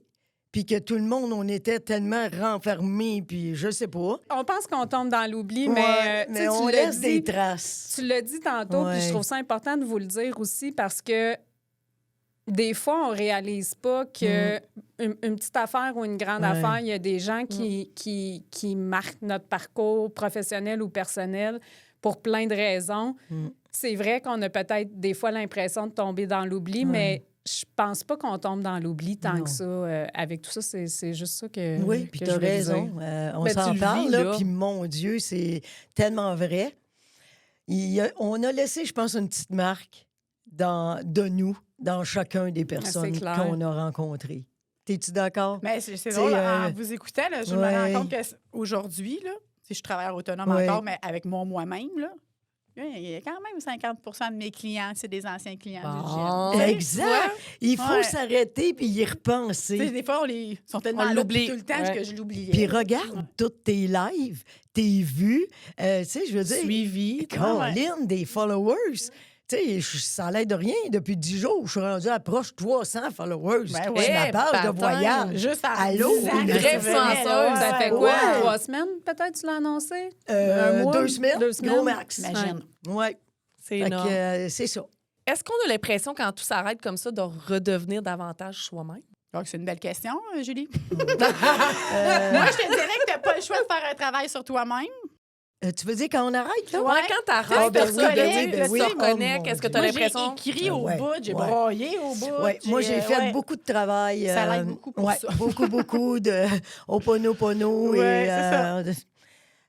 puis que tout le monde, on était tellement renfermés, puis je sais pas. On pense qu'on tombe dans l'oubli, Ouais, mais, mais tu on l'as laisse dit, des traces. tu l'as dit tantôt, puis je Ouais. trouve ça important de vous le dire aussi parce que des fois, on réalise pas que une petite affaire ou une grande Ouais. affaire, il y a des gens qui marquent notre parcours professionnel ou personnel pour plein de raisons. C'est vrai qu'on a peut-être des fois l'impression de tomber dans l'oubli, mais je pense pas qu'on tombe dans l'oubli tant Non. que ça. Avec tout ça, c'est juste ça que Oui, puis que tu je as voulais raison. dire. On Ben, tu s'en le parle, vis, là, là. puis mon Dieu, c'est tellement vrai. On a laissé, je pense, une petite marque de nous, dans chacun des personnes clair. qu'on a rencontrées. T'es-tu d'accord? Mais c'est T'sais, drôle, en vous écoutant, là, je me ouais. rends compte qu'aujourd'hui, si je travaille autonome Ouais. encore, mais avec moi-même, là, il y a quand même 50 de mes clients, c'est des anciens clients Bon. du gym. Exact. Il faut Ouais. s'arrêter puis y Tu sais, repenser. des fois, ils sont tellement On là l'oublie. depuis tout le temps Ouais. que je l'oubliais. Puis regarde toutes tes lives, tes vues. Tu sais, je veux dire, Suivi. Caroline, des followers. Tu sais, ça l'aide de rien. Depuis 10 jours, je suis rendue à proche de 300 followers. Ben sur ouais. ma page patin. de voyage. Juste à Allô? 10 ans Une que vraie je venais, influenceuse, là, Ça fait ouais. quoi? Ouais. 3 semaines, peut-être, tu l'as annoncé? 2 semaines, 2 semaines. gros max. Imagine. Ouais. C'est Fait que, énorme. c'est ça. Est-ce qu'on a l'impression, quand tout s'arrête comme ça, de redevenir davantage soi-même? Donc, c'est une belle question, Julie. Moi, je te dirais que tu n'as pas le choix de faire un travail sur toi-même. Tu veux dire quand on arrête, là? Ouais, quand Ah, t'arrêtes, ben personne oui, ben oui, ne ben te oui. reconnaît. Oh, Qu'est-ce que mon tu as Moi, l'impression? j'ai écrit au Ouais, bout, j'ai ouais. broyé au bout. Ouais, moi, j'ai fait ouais. beaucoup de travail. Ça l'aide beaucoup pour ça. Beaucoup de Ho'oponopono Ouais, et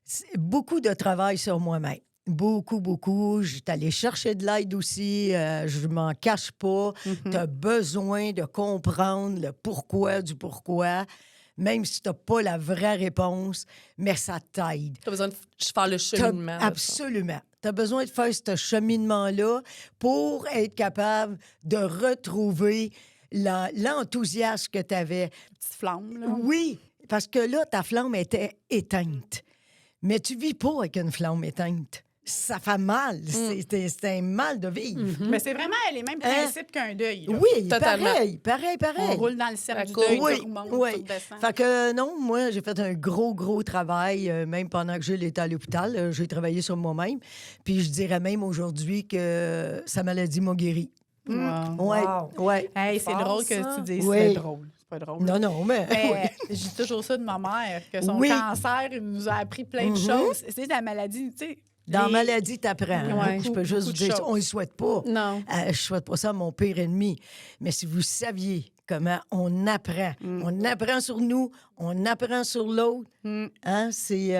c'est ça. beaucoup de travail sur moi-même. Beaucoup. J'étais allée chercher de l'aide aussi. Je m'en cache pas. Mm-hmm. Tu as besoin de comprendre le pourquoi du pourquoi, même si tu n'as pas la vraie réponse, mais ça t'aide. Tu as besoin de faire le T'as- cheminement. de ça. Absolument. Tu as besoin de faire ce cheminement-là pour être capable de retrouver l'enthousiasme que tu avais. Petite flamme, là. Oui, parce que là, ta flamme était éteinte. Mais tu vis pas avec une flamme éteinte. Ça fait mal. C'est un mal de vivre. Mais c'est vraiment les mêmes principes qu'un deuil. Là. Oui, Totalement. pareil. On roule dans le cercle du D'accord. deuil, Oui, tout remonte, oui. tout descend. Fait que non, moi, j'ai fait un gros travail, même pendant que Jules était à l'hôpital. J'ai travaillé sur moi-même. Puis je dirais même aujourd'hui que sa maladie m'a guéri. Wow. Ouais. Hey, c'est Fort, drôle ça. que tu dises Oui. c'est drôle. C'est pas drôle. Non, mais... Mais je dis toujours ça de ma mère, que son Oui. cancer il nous a appris plein de choses. C'est la maladie, tu sais. Dans les- maladie, t'apprends. Ouais. Je peux juste beaucoup vous de dire ça. choses. On ne le souhaite pas. Non. Je souhaite pas ça à mon pire ennemi. Mais si vous saviez comment on apprend, on apprend sur nous, on apprend sur l'autre, hein, c'est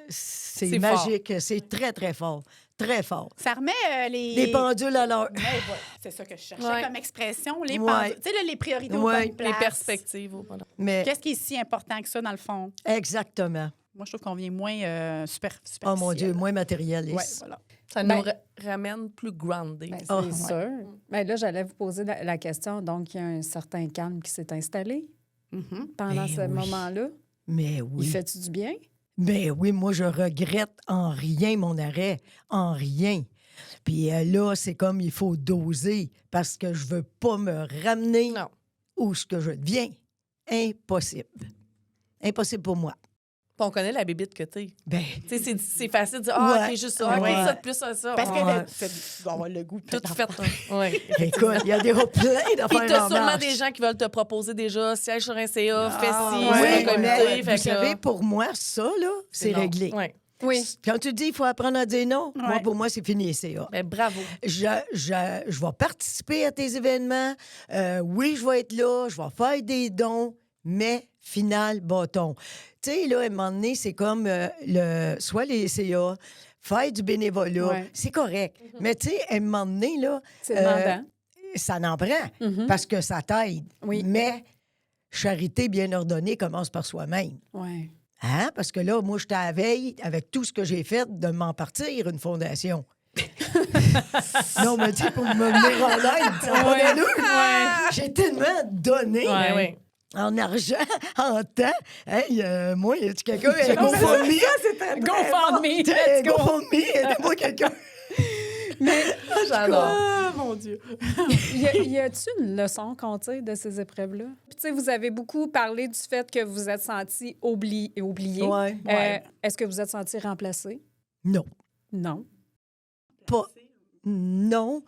C'est magique. C'est très fort. très fort. Ça remet Les pendules à l'heure. Ouais, voilà. C'est ça que je cherchais Ouais. comme expression. Les Ouais. pendules. Tu sais, là, les priorités aux Ouais. bonnes places. Les perspectives. Voilà. Mais Qu'est-ce qui est si important que ça, dans le fond? exactement. Moi, je trouve qu'on vient moins super. Oh mon Dieu, moins matérialiste. Ouais, voilà. Ça Ben- nous ramène plus grounded. Ben, c'est Oh, ouais. sûr. Ben, là, j'allais vous poser la question. Donc, il y a un certain calme qui s'est installé Mhm. pendant Ben ce oui. moment-là. Mais Il oui. fait-tu du bien? Ben oui, moi, je regrette en rien mon arrêt. En rien. Puis là, c'est comme il faut doser parce que je veux pas me ramener Non. où ce que je deviens. Impossible. Impossible pour moi. Puis on connaît la bébite que t'es. Ben, Tu sais, c'est facile de dire, ah, Ouais. OK, juste ça, OK, Ouais. ça de plus, ça. Parce que Ouais. tu dois avoir le goût de Tout fait. Oui. écoute, il y a des plein Puis d'affaires t'as en sûrement marche. des gens qui veulent te proposer déjà siège sur un CA, fais ci, Ah, sur Oui, un mais comité. Fait vous que là, savez, pour moi, ça, là, c'est non. réglé. Ouais. Oui. Quand tu dis qu'il faut apprendre à dire non, moi, Ouais. pour moi, c'est fini, CA. Ben, bravo. Je vais participer à tes événements. Oui, je vais être là. Je vais faire des dons. Mais final, bâton. Tu sais, là, à un moment donné, c'est comme soit les CA, faire du bénévolat, Ouais. c'est correct. Mais tu sais, à un moment donné, là, C'est demandant. ça n'en prend Mhm. parce que ça t'aide. Oui. Mais charité bien ordonnée commence par soi-même. Oui. Hein? Parce que là, moi, j'étais à la veille, avec tout ce que j'ai fait, de m'en partir une fondation. Non, mais tu sais, pour me venir en aide, ça va pas d'allure. J'ai tellement donné Ouais, ouais. en argent, en temps. Hey, moi, y a-tu quelqu'un avec GoFundMe? GoFundMe, Hey, let's go. GoFundMe, aidez-moi quelqu'un. J'adore. Ah, mon Dieu. Y a-t-il une leçon qu'on tire de ces épreuves-là? Puis, tu sais, vous avez beaucoup parlé du fait que vous êtes senti oublié. Ouais. Est-ce que vous êtes senti remplacé? Non. Non. Pas. Non.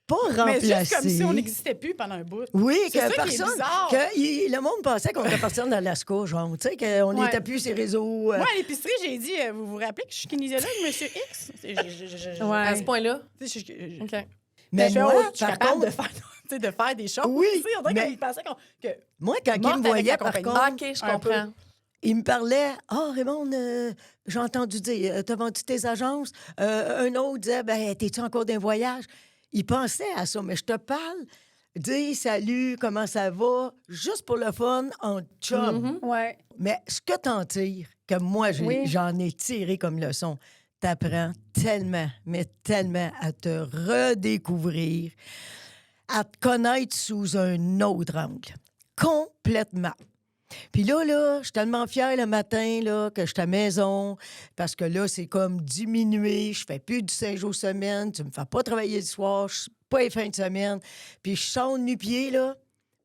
Pas Mais remplacé. juste comme si on n'existait plus pendant un bout. Oui, C'est ça que qui est personne. bizarre. Le monde pensait qu'on était parti en Alaska, genre. Tu sais, qu'on Ouais. n'était plus ces réseaux. Moi, à l'épicerie, j'ai dit, vous vous rappelez que je suis kinésiologue, monsieur X? Ouais. À ce point-là. Tu sais, je- OK. Mais je fais, moi, oh, je suis par capable contre, de faire, tu sais, de faire des choses. Oui, Tu sais, on dirait mais- qu'il pensait que moi, quand il morte me avec voyait, la par compagnie. contre, OK, je Un peu. comprends. il me parlait. Ah, Raymond, j'ai entendu dire, t'as vendu tes agences. Un autre disait, ben, t'es-tu encore d'un voyage? Il pensait à ça, mais je te parle. Dis salut, comment ça va? Juste pour le fun, en chum. Ouais. Mais ce que t'en tires, que moi, Oui. j'en ai tiré comme leçon, t'apprends tellement, mais tellement à te redécouvrir, à te connaître sous un autre angle. Complètement. Puis là, je suis tellement fière le matin là, que je suis à la maison, parce que là, c'est comme diminué. Je fais plus du 5 jours semaine. Tu me fais pas travailler le soir. Je suis pas les fins de semaine. Puis je sors de nu-pied, là,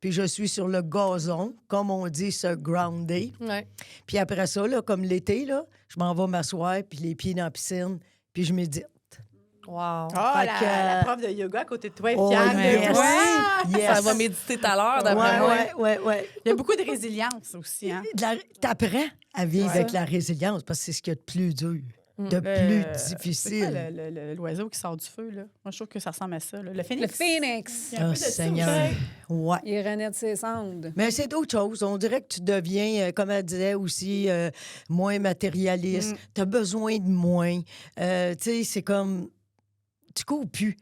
puis je suis sur le gazon, comme on dit, se grounder. Ouais. Puis après ça, là, comme l'été, là, je m'en vais m'asseoir, puis les pieds dans la piscine, puis je médite. Wow. Ah, Fait que, la prof de yoga à côté de toi est Oh, fière yes. de toi. Yes. Ça va méditer tout à l'heure, d'après moi. Ouais. Il y a beaucoup de résilience aussi. Hein? T'apprends à vivre Ouais. avec la résilience, parce que c'est ce qu'il y a de plus dur, de Le- plus C'est quoi difficile. l'oiseau qui sort du feu, là? Moi, je trouve que ça ressemble à ça. Là. Le Le phénix. Phoenix. Il y a un Oh, peu de ça Seigneur. aussi. Ouais. Il renaît de ses cendres. Mais c'est d'autres choses. On dirait que tu deviens, comme elle disait aussi, moins matérialiste. Tu as besoin de moins. Tu sais, c'est comme. Tu cours plus.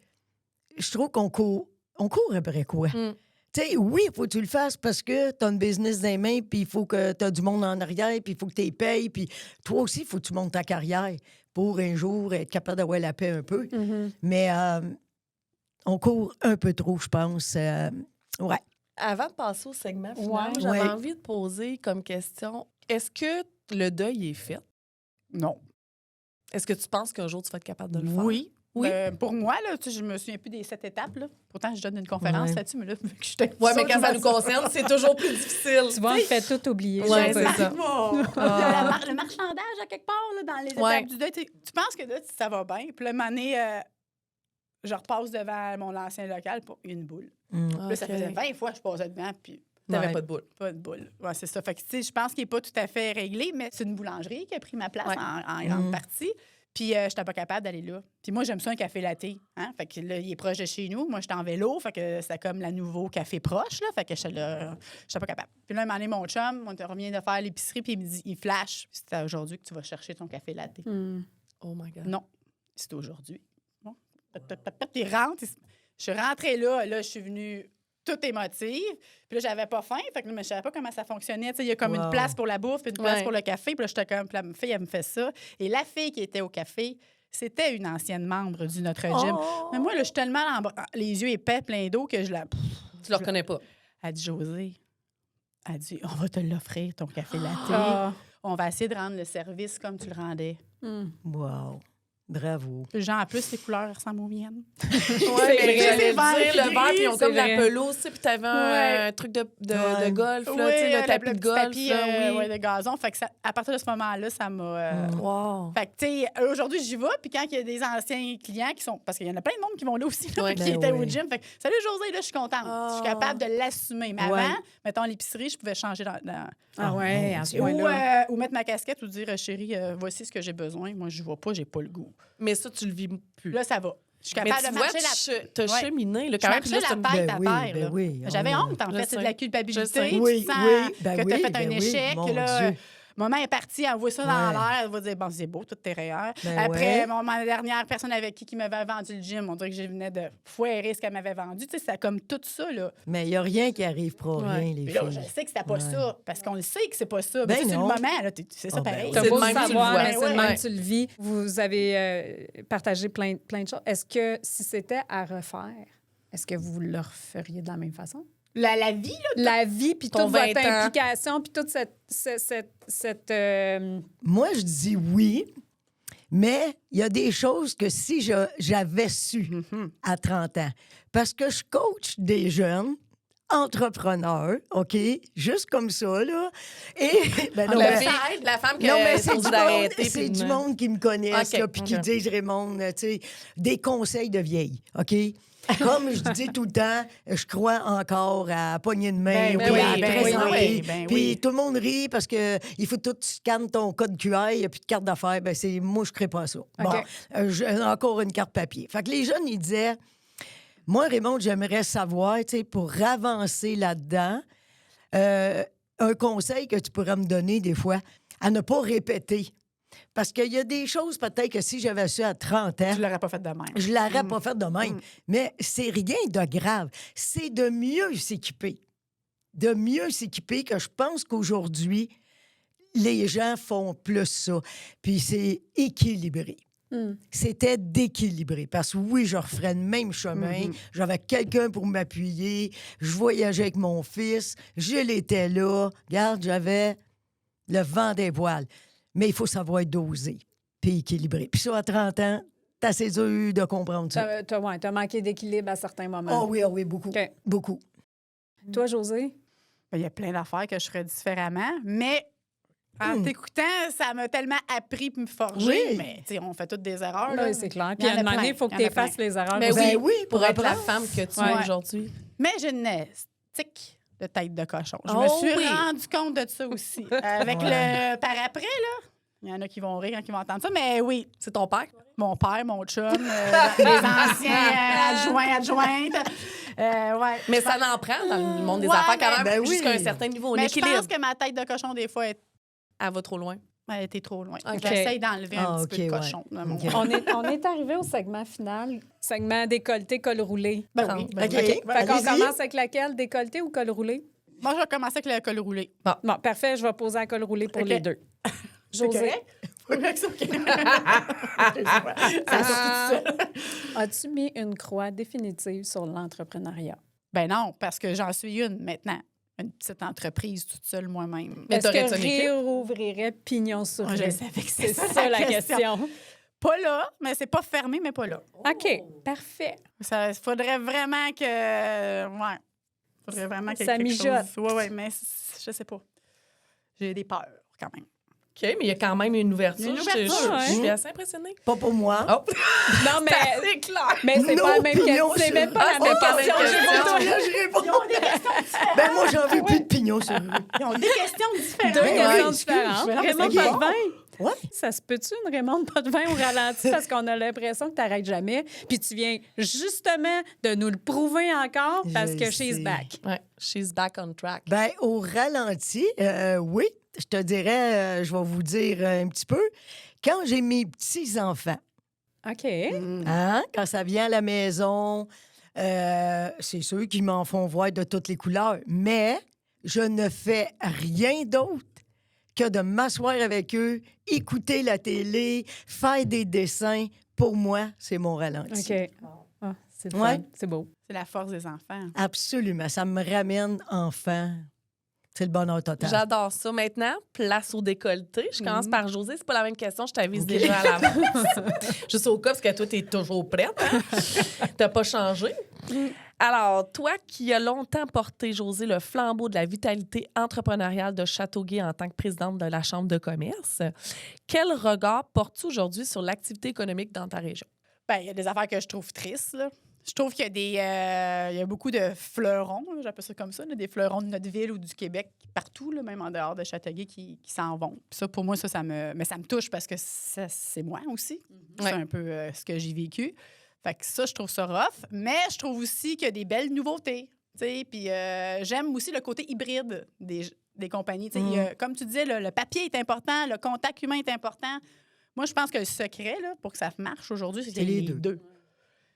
Je trouve qu'on court. On court après quoi? Mm. Tu sais, oui, il faut que tu le fasses parce que tu as une business dans les mains, puis il faut que tu as du monde en arrière, puis il faut que tu les payes, puis toi aussi, il faut que tu montes ta carrière pour un jour être capable d'avoir la paix un peu. Mais on court un peu trop, je pense. Ouais. Avant de passer au segment final, Ouais. j'avais Ouais. envie de poser comme question, est-ce que le deuil est fait? Non. Est-ce que tu penses qu'un jour, tu vas être capable de le faire? Oui. Oui. Pour moi, là, tu sais, je me souviens plus des 7 étapes. Là. Pourtant, je donne une conférence Ouais. là-dessus, mais là, vu que j'étais Oui, mais sûre quand que ça nous concerne, c'est toujours plus difficile. Tu vas en fait tout oublier. Ouais, je c'est pense. ça. Le marchandage, à quelque part, là, dans les Ouais. étapes du deuil, tu penses que là, ça va bien. Puis là, une année, je repasse devant mon ancien local pour une boule. Là, ça Ok. faisait 20 fois que je passais devant, puis T'avais Ouais. pas de boule. pas de boule. Ouais, c'est ça. Fait que, tu sais, je pense qu'il n'est pas tout à fait réglé, mais c'est une boulangerie qui a pris ma place Ouais. en grande partie. Puis, je n'étais pas capable d'aller là. Puis, moi, j'aime ça un café latte. Hein? Fait que là, il est proche de chez nous. Moi, j'étais en vélo. Fait que c'était comme la nouveau café proche. Là. Fait que j'étais là, j'étais pas capable. Puis là, un moment donné, mon chum, on revient de faire l'épicerie, puis il me dit, il flash. Puis c'est aujourd'hui que tu vas chercher ton café latte. Hmm. Oh my God. Non, c'est aujourd'hui. Puis il rentre. Je suis rentrée là, je suis venue toute émotive. Puis là, j'avais pas faim, fait que je savais pas comment ça fonctionnait. Tu sais, il y a comme une place pour la bouffe, puis une place pour le café. Puis là, j'étais comme, la fille, elle me fait ça. Et la fille qui était au café, c'était une ancienne membre du Notre Gym. Mais moi, là, je suis tellement les yeux épais, pleins d'eau, que je la... Tu le reconnais pas. Elle dit, Josée, elle dit, on va te l'offrir, ton café latte. On va essayer de rendre le service comme tu le rendais. Wow. Bravo. Puis genre, en plus, les couleurs ressemblent aux miennes. Ouais, mais j'allais dire, le verre, puis ils ont c'est comme la vrai. pelouse, tu sais, puis t'avais un truc de golf, là, tu sais, le tapis de golf. Tapis, là, de gazon. Fait que à partir de ce moment-là, ça m'a... Wow. Fait que, tu sais, aujourd'hui, j'y vais, puis quand il y a des anciens clients qui sont... Parce qu'il y en a plein de monde qui vont là aussi, là, Ouais. qui Ben étaient oui. au gym. Fait que, salut, Josée, là, je suis contente. Je suis capable de l'assumer. Mais Ouais. avant, mettons, l'épicerie, je pouvais changer dans... Ah ouais, à ce Ou, point-là. Ou mettre ma casquette ou dire, chérie, voici ce que j'ai besoin. Moi, je ne vois pas, j'ai pas le goût. Mais ça, tu le vis plus. Là, ça va. Je suis Mais capable tu de vois, marcher la... t'as Ouais. cheminé, là, Je quand même. marchais puis là, c'est la une- tête Ben à oui, terre. ben là. oui. J'avais Ah, honte, en je fait. C'est de sais. la Je culpabilité. sais. Tu Oui, te sens ben que tu as oui, fait un ben oui, échec. mon Là, Dieu. maman est partie, elle voit ça dans Ouais. l'air. Elle va dire, bon, c'est beau, toutes tes rayures. Ben Après, ouais. ma dernière personne avec qui m'avait vendu le gym, on dirait que je venais de foirer ce qu'elle m'avait vendu. Tu sais, c'est comme tout ça, là. Mais il n'y a rien qui arrive pour Ouais. rien, les Puis là, je filles. sais que c'était pas Ouais. ça, parce qu'on le sait que c'est pas ça. Ben Mais c'est le non. moment, là, c'est ça Ah, ben pareil. oui. T'as C'est beau le même que tu le savoir, vois. mais c'est le Ouais. même que tu le vis. Vous avez partagé plein de choses. Est-ce que si c'était à refaire, est-ce que vous le referiez de la même façon? La vie, là, La vie, puis Ton toute votre 20 ans. implication, puis toute cette Moi, je dis oui, mais il y a des choses que si j'avais su à 30 ans, parce que je coach des jeunes entrepreneurs, OK? Juste comme ça, là. Et, ben non, La ben- fille, la femme qui non, mais est c'est supposée du, d'arrêter. c'est puis du de- monde qui me connaissent, OK, là, puis qui OK. disent, Raymond, tu sais, des conseils de vieille, OK? Comme je dis tout le temps, je crois encore à poignée de main, Ben puis oui, à ben présenter. oui, ben Puis oui. tout le monde rit parce que il faut tout scanner ton code QR, il n'y a plus de carte d'affaires. Ben moi, je ne crée pas ça. Bon, j'ai encore une carte papier. Fait que les jeunes, ils disaient, moi, Raymond, j'aimerais savoir, tu sais, pour avancer là-dedans, un conseil que tu pourrais me donner des fois, à ne pas répéter. Parce qu'il y a des choses, peut-être, que si j'avais su à 30 ans, je l'aurais pas fait de même. je ne l'aurais pas fait de même. Mais c'est rien de grave. C'est de mieux s'équiper. De mieux s'équiper que je pense qu'aujourd'hui, les gens font plus ça. Puis c'est équilibré. C'était d'équilibrer. Parce que oui, je referais le même chemin. J'avais quelqu'un pour m'appuyer. Je voyageais avec mon fils. Je l'étais là. Regarde, j'avais le vent des voiles. Mais il faut savoir doser puis équilibrer. Puis ça, à 30 ans, c'est assez dur de comprendre ça. t'as manqué d'équilibre à certains moments. Oh oui, beaucoup. OK. Beaucoup. Toi, Josée? Ben, il y a plein d'affaires que je ferais différemment, mais en t'écoutant, ça m'a tellement appris et me forger. Oui. Mais, tu sais, on fait toutes des erreurs. Là. Oui, c'est clair. Il Puis y à en un a moment donné, plein. il faut que Il tu y en a effaces plein. les erreurs. Mais Ben oui, oui, pour pour être la apprendre. femme que tu Ouais. es aujourd'hui. Mais j'ai une stick de tête de cochon. Je Oh me suis oui. rendu compte de ça aussi. Avec le par après, là. Il y en a qui vont rire quand ils vont entendre ça, mais oui, C'est ton père? mon père, mon chum, les anciens adjointes. Ouais. Mais ça n'en prend dans le monde des Ouais, affaires quand mais- même, Ben oui. jusqu'à un certain niveau. Mais je L'équilibre, pense que ma tête de cochon, des fois, elle va trop loin. elle était trop loin. OK. J'essaie d'enlever un Ah, petit peu OK, de ouais. cochon. dans mon- OK. On est arrivé au segment final, segment décolleté, col roulé. Ben oui. OK. Fait qu'on Allez-y. commence avec laquelle, décolleté ou col roulé? Moi, je vais commencer avec le col roulé. Bon, parfait, je vais poser un col roulé pour OK. les deux. C'est Josée, correct? C'est OK. Ça sort tout ça. as-tu mis une croix définitive sur l'entrepreneuriat? Ben non, parce que j'en suis une maintenant. Une petite entreprise toute seule moi-même. Mais Est-ce t'aurais que une équipe? réouvrirait pignon sur Moi, je rue? savais que C'est c'était ça la question. Pas là, mais c'est pas fermé, mais pas là. OK, parfait. Ça faudrait vraiment que. Ouais. Faudrait vraiment qu'il y ait Ça quelque mijote. chose. Ouais, mais je sais pas. J'ai des peurs quand même. OK, mais il y a quand même une ouverture. Une ouverture, Je suis ouais. assez impressionnée. Pas pour moi. Oh, Non, mais, c'est clair. mais c'est Nos pas la même opinions question. C'est sur- même pas la Ah, même c'est pas la même question. question. J'ai pas Là, je réponds. Ben moi, j'en veux plus de pignon sur rue. Ils ont des questions différentes. deux Ben questions oui, différentes. excuse. Raymond, OK. pas de vin? Ouais. Ça se peut-tu, une Raymond, pas de vin au ralenti parce qu'on a l'impression que tu n'arrêtes jamais. Puis tu viens justement de nous le prouver encore parce Je que le she's sais. back. Ouais, she's back on track. Ben, au ralenti, oui, je te dirais, je vais vous dire un petit peu. Quand j'ai mes petits-enfants, OK. Hein? Quand ça vient à la maison, c'est sûr qu'ils m'en font voir de toutes les couleurs. Mais je ne fais rien d'autre que de m'asseoir avec eux, écouter la télé, faire des dessins. Pour moi, c'est mon ralenti. OK. Ah, c'est le Ouais. fun. C'est beau. C'est la force des enfants. Absolument. Ça me ramène enfant. C'est le bonheur total. J'adore ça. Maintenant, place au décolleté. Je commence par Josée. C'est pas la même question. Je t'avise déjà à l'avance. Juste au cas, parce que toi, t'es toujours prête. Hein? T'as pas changé. Alors, toi qui as longtemps porté, Josée, le flambeau de la vitalité entrepreneuriale de Châteauguay en tant que présidente de la Chambre de commerce, quel regard portes-tu aujourd'hui sur l'activité économique dans ta région? Bien, il y a des affaires que je trouve tristes, là. Je trouve qu'il y a il y a beaucoup de fleurons, là, j'appelle ça comme ça, là, des fleurons de notre ville ou du Québec, partout, là, même en dehors de Châteauguay, qui s'en vont. Puis ça, pour moi, ça me touche parce que c'est moi aussi. C'est un peu ce que j'ai vécu. Fait que ça, je trouve ça rough. Mais je trouve aussi qu'il y a des belles nouveautés. Puis j'aime aussi le côté hybride des compagnies. Comme tu disais, le papier est important, le contact humain est important. Moi, je pense que le secret là, pour que ça marche aujourd'hui, c'est les deux.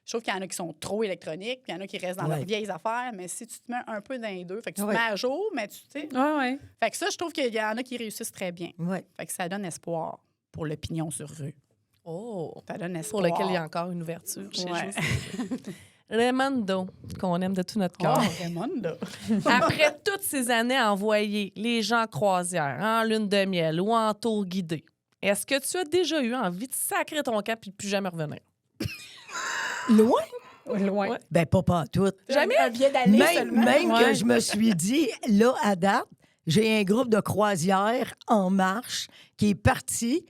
Je trouve qu'il y en a qui sont trop électroniques, puis il y en a qui restent dans leurs vieilles affaires. Mais si tu te mets un peu dans les deux, fait que tu te mets à jour, mais tu sais. Oui. Fait que ça, je trouve qu'il y en a qui réussissent très bien. Ouais. Fait que ça donne espoir pour l'opinion sur rue. Oh! Ça donne Pour espoir. lequel il y a encore une ouverture chez Ouais. Josée. Raimondo, qu'on aime de tout notre cœur. Oh, Raimondo. Après toutes ces années à envoyer les gens en croisière, en lune de miel ou en tour guidé, est-ce que tu as déjà eu envie de sacrer ton camp et de plus jamais revenir? Loin? Loin. Ouais. Ben, pas tout. Jamais? Un billet d'aller seulement. Même Ouais. que je me suis dit, là, à date, j'ai un groupe de croisière en marche qui est parti.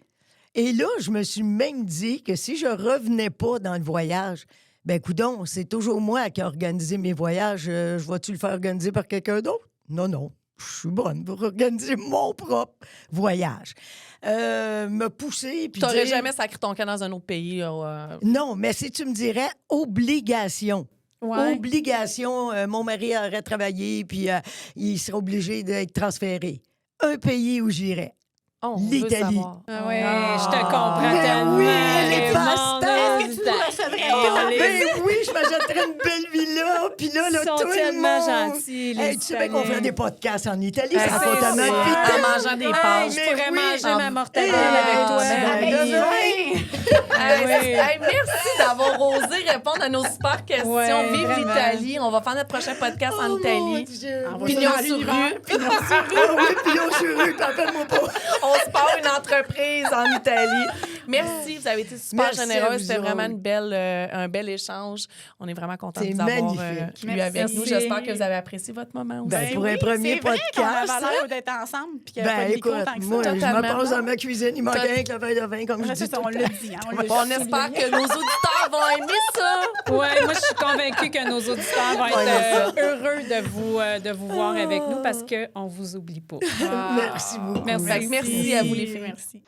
Et là, je me suis même dit que si je revenais pas dans le voyage, ben coudonc, c'est toujours moi qui ai organisé mes voyages. Je vais-tu le faire organiser par quelqu'un d'autre? Non. Je suis bonne pour organiser mon propre voyage. Me pousser puis Tu n'aurais dire... jamais sacré ton camp dans un autre pays? Non, mais si tu me dirais obligation. Ouais. Obligation, mon mari aurait travaillé puis il serait obligé d'être transféré. Un pays où j'irais. Oh, on veut L'Italie. savoir. Ah oui, je te comprends Mais tellement. oui, les Raymond, pasteurs. Est-ce que tu nous recevrais? Oh, les- Ben oui, je m'achèterais une belle villa, puis là, Ils sont tout le tellement monde... gentils, les Hey, tu sais bien qu'on Italiens. ferait des podcasts en Italie, Ah, ça a c'est pas tellement sûr. de En piteux. mangeant des pâtes. Je pourrais oui. manger ma mortadelle Eh, avec toi. ben, Marie. Hey, merci d'avoir osé répondre à nos super questions. Ouais, Vive vraiment. l'Italie. On va faire notre prochain podcast en Oh, Italie. mon Dieu. Pignon sur rue. Ah oui, pignon sur rue, appelle-moi pas. On se part une entreprise en Italie. Merci, vous avez été super Merci à généreuse. vous C'était vraiment autres. un bel échange. On est vraiment contents de C'est vous avoir magnifique. eu avec Merci. nous. J'espère que vous avez apprécié votre moment aussi. Ben, pour un premier c'est vrai qu'on a podcast, valeur d'être ensemble puis qu'il n'y a pas Ben de micro écoute, tant que ça. moi, je Totalement. me passe dans ma cuisine, il manque Tot- rien que le verre de vin, comme je Ouais, dis c'est ça, tout on le l'a temps. dit. Hein, on l'a Bon, on dit. espère que nos auditeurs vont aimer ça. Oui, moi, je suis convaincue que nos auditeurs vont être heureux de vous voir avec nous parce qu'on ne vous oublie pas. Merci beaucoup. Merci. Fait que merci à vous les filles. Merci.